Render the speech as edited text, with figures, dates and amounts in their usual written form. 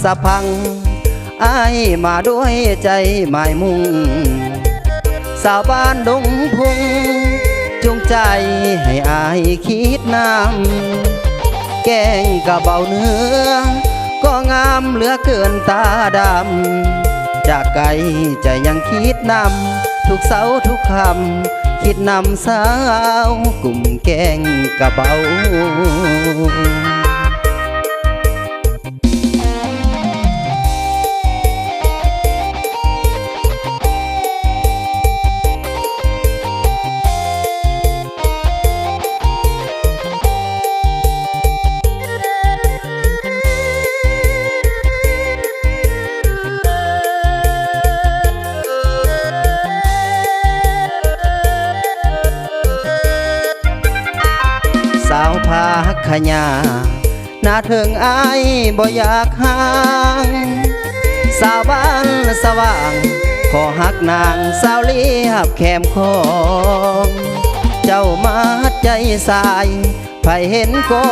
สะพังอ้ายมาด้วยใจหมายมุ่งสาวบ้านดงพุงจงใจให้อายคิดนำแกงกะเบาเนื้อก็งามเหลือเกินตาดำจากไกลใจยังคิดนำทุกเสาทุกคำคิดนำสาวกลุ่มแกงกะเบาสาวพาขยาหน้าเถิงอายบ่อยากห่างสาวบ้านสว่างขอหักนางสาวเลียบแคมคองเจ้ามาใจสายไผเห็นก็